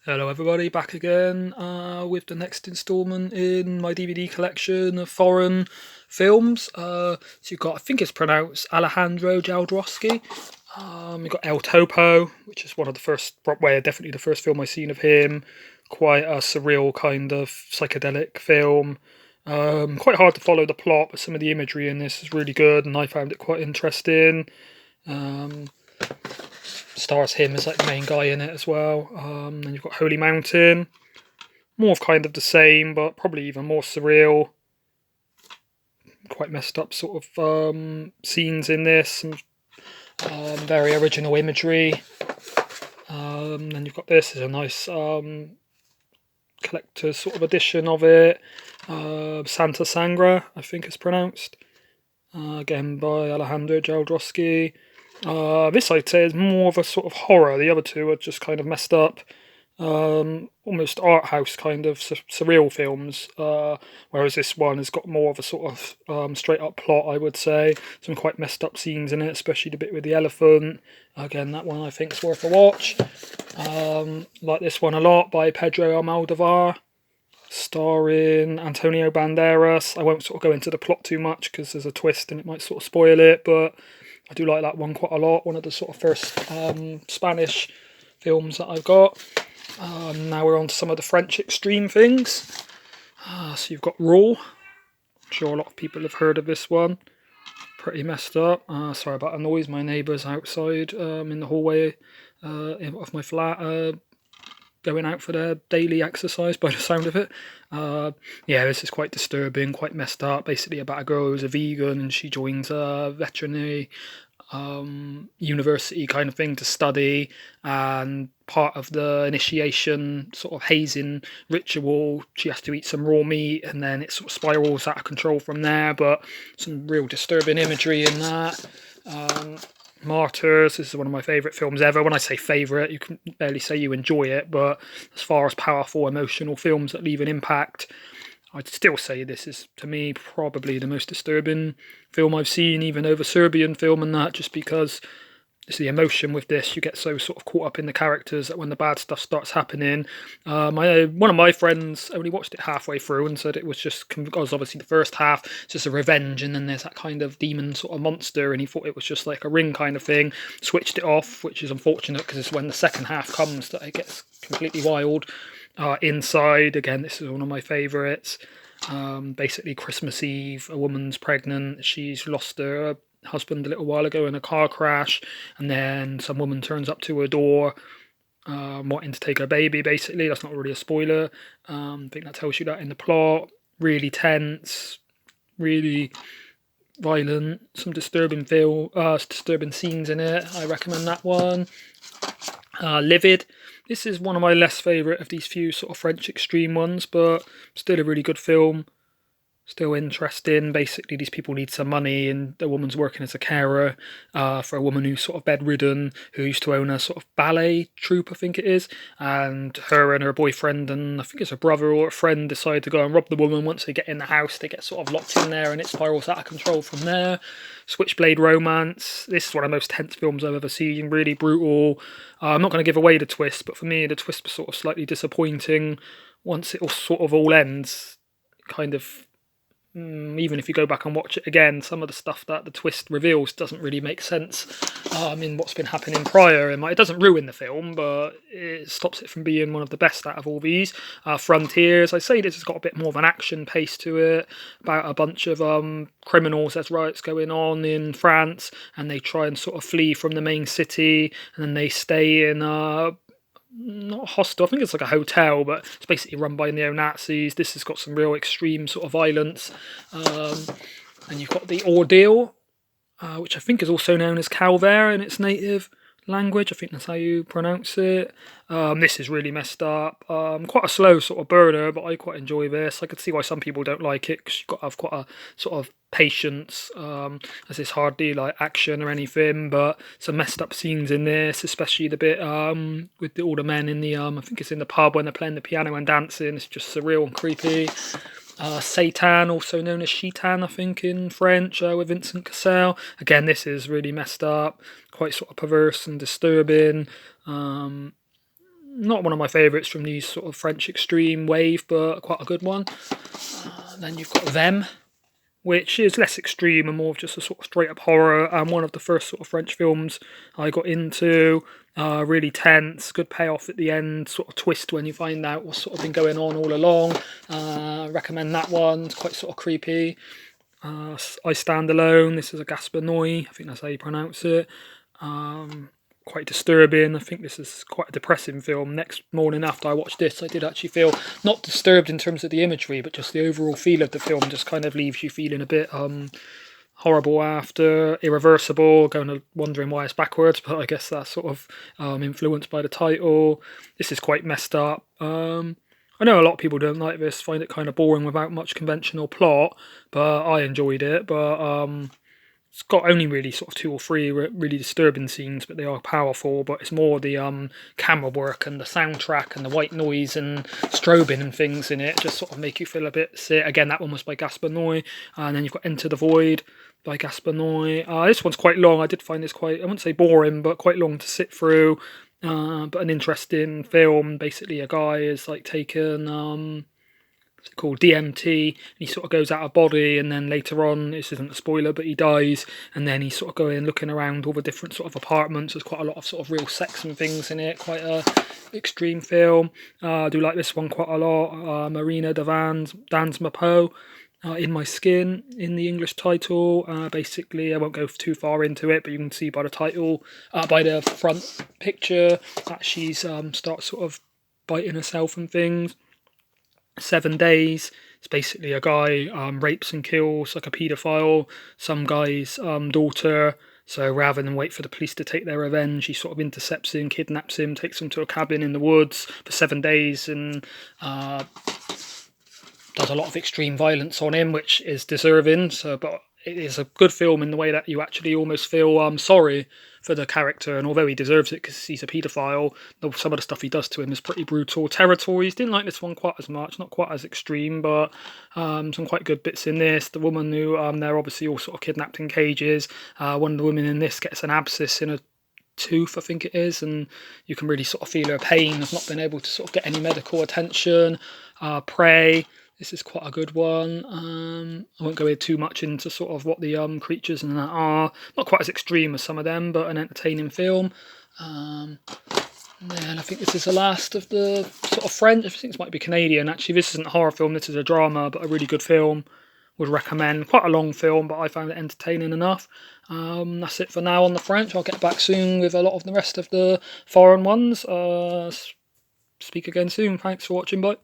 Hello, everybody, back again with the next instalment in my DVD collection of foreign films. So you've got, I think it's pronounced Alejandro Jodorowsky. You've got El Topo, which is one of the first, well, definitely the first film I've seen of him. Quite a surreal kind of psychedelic film. Quite hard to follow the plot, but some of the imagery in this is really good, and I found it quite interesting. Um, Stars him as like the main guy in it as well. Then you've got Holy Mountain, more of kind of the same, but probably even more surreal. Quite messed up sort of scenes in this, some very original imagery. Then you've got this as a nice collector's sort of edition of it. Santa Sangra, I think it's pronounced. Again by Alejandro Jodorowsky. This I'd say is more of a sort of horror. The other two are just kind of messed up, almost art house kind of surreal films. Whereas this one has got more of a sort of straight up plot, I would say. Some quite messed up scenes in it, especially the bit with the elephant. Again, that one I think is worth a watch. Like this one a lot by Pedro Almodovar, starring Antonio Banderas. I won't sort of go into the plot too much because there's a twist and it might sort of spoil it, but I do like that one quite a lot. One of the sort of first Spanish films that I've got. Now we're on to some of the French extreme things. So you've got Raw. I'm sure a lot of people have heard of this one. Pretty messed up. Sorry about the noise. My neighbours outside in the hallway of my flat going out for their daily exercise by the sound of it. Yeah, this is quite disturbing, quite messed up. Basically about a girl who's a vegan and she joins a veterinary university kind of thing to study, and part of the initiation sort of hazing ritual she has to eat some raw meat, and then it sort of spirals out of control from there. But some real disturbing imagery in that. Martyrs, this is one of my favourite films ever. When I say favourite, you can barely say you enjoy it, but as far as powerful emotional films that leave an impact, I'd still say this is, to me, probably the most disturbing film I've seen, even over Serbian film and that, just because it's the emotion with this. You get so sort of caught up in the characters that when the bad stuff starts happening, one of my friends only watched it halfway through and said it was just, because obviously the first half it's just a revenge, and then there's that kind of demon sort of monster, and he thought it was just like a ring kind of thing. Switched it off, which is unfortunate because it's when the second half comes that it gets completely wild. Inside, again, this is one of my favourites. Basically, Christmas Eve, a woman's pregnant. She's lost her husband a little while ago in a car crash, and then some woman turns up to her door wanting to take her baby. Basically, that's not really a spoiler. I think that tells you that in the plot. Really tense, really violent, some disturbing scenes in it. I recommend that one. Livid. This is one of my less favourite of these few sort of French extreme ones, but still a really good film. Still interesting. Basically, these people need some money, and the woman's working as a carer for a woman who's sort of bedridden, who used to own a sort of ballet troupe, I think it is. And her and her boyfriend, and I think it's a brother or a friend, decide to go and rob the woman. Once they get in the house, they get sort of locked in there, and it spirals out of control from there. Switchblade romance. This is one of the most tense films I've ever seen. Really brutal. I'm not going to give away the twist, but for me, the twist was sort of slightly disappointing. Once it all sort of all ends, kind of even if you go back and watch it again, some of the stuff that the twist reveals doesn't really make sense in what's been happening prior. It doesn't ruin the film, but it stops it from being one of the best out of all these. Frontiers, I say this has got a bit more of an action pace to it, about a bunch of criminals. There's riots going on in France, and they try and sort of flee from the main city, and then they stay in not a hostel, I think it's like a hotel, but it's basically run by neo-Nazis. This has got some real extreme sort of violence. And you've got The Ordeal, which I think is also known as Calvaire in its native language. I think that's how you pronounce it. This is really messed up. Quite a slow sort of burner, but I quite enjoy this. I could see why some people don't like it, because you've got to have quite a sort of patience, as it's hardly like action or anything, but some messed up scenes in this, especially the bit with all the men in the I think it's in the pub when they're playing the piano and dancing. It's just surreal and creepy. Satan, also known as Chitan, I think, in French, with Vincent Cassel. Again, this is really messed up, quite sort of perverse and disturbing. Not one of my favourites from these sort of French extreme wave, but quite a good one. Then you've got Them, which is less extreme and more of just a sort of straight up horror, and one of the first sort of French films I got into. Really tense, good payoff at the end, sort of twist when you find out what's sort of been going on all along. Recommend that one, it's quite sort of creepy. I Stand Alone, this is a Gaspar Noé, I think that's how you pronounce it. Quite disturbing. I think this is quite a depressing film. Next morning after I watched this, I did actually feel not disturbed in terms of the imagery, but just the overall feel of the film just kind of leaves you feeling a bit horrible after, irreversible, wondering why it's backwards, but I guess that's sort of influenced by the title. This is quite messed up. I know a lot of people don't like this, find it kind of boring without much conventional plot, but I enjoyed it. But it's got only really sort of 2 or 3 really disturbing scenes, but they are powerful. But it's more the camera work and the soundtrack and the white noise and strobing and things in it just sort of make you feel a bit sick. Again, that one was by Gaspar Noé. And then you've got Enter the Void by Gaspar Noé. This one's quite long. I did find this quite, I wouldn't say boring, but quite long to sit through. But an interesting film. Basically, a guy is like taken called DMT, and he sort of goes out of body, and then later on, this isn't a spoiler, but he dies, and then he's sort of going looking around all the different sort of apartments. There's quite a lot of sort of real sex and things in it, quite a extreme film. I do like this one quite a lot. Marina Dan's Mapo, In My Skin, in the English title. Basically, I won't go too far into it, but you can see by the title, by the front picture, that she's starts sort of biting herself and things. 7 days. It's basically a guy rapes and kills like a paedophile some guy's daughter. So rather than wait for the police to take their revenge, he sort of intercepts him, kidnaps him, takes him to a cabin in the woods for 7 days, and does a lot of extreme violence on him, which is deserving. So, but it is a good film in the way that you actually almost feel sorry for the character, and although he deserves it because he's a paedophile, some of the stuff he does to him is pretty brutal. Territories, didn't like this one quite as much, not quite as extreme, but some quite good bits in this. The woman who they're obviously all sort of kidnapped in cages. One of the women in this gets an abscess in a tooth, I think it is, and you can really sort of feel her pain of not being able to sort of get any medical attention. Prey, this is quite a good one. I won't go too much into sort of what the creatures and that are. Not quite as extreme as some of them, but an entertaining film. And I think this is the last of the sort of French. I think this might be Canadian. Actually, this isn't a horror film. This is a drama, but a really good film. Would recommend. Quite a long film, but I found it entertaining enough. That's it for now on the French. I'll get back soon with a lot of the rest of the foreign ones. Speak again soon. Thanks for watching. Bye.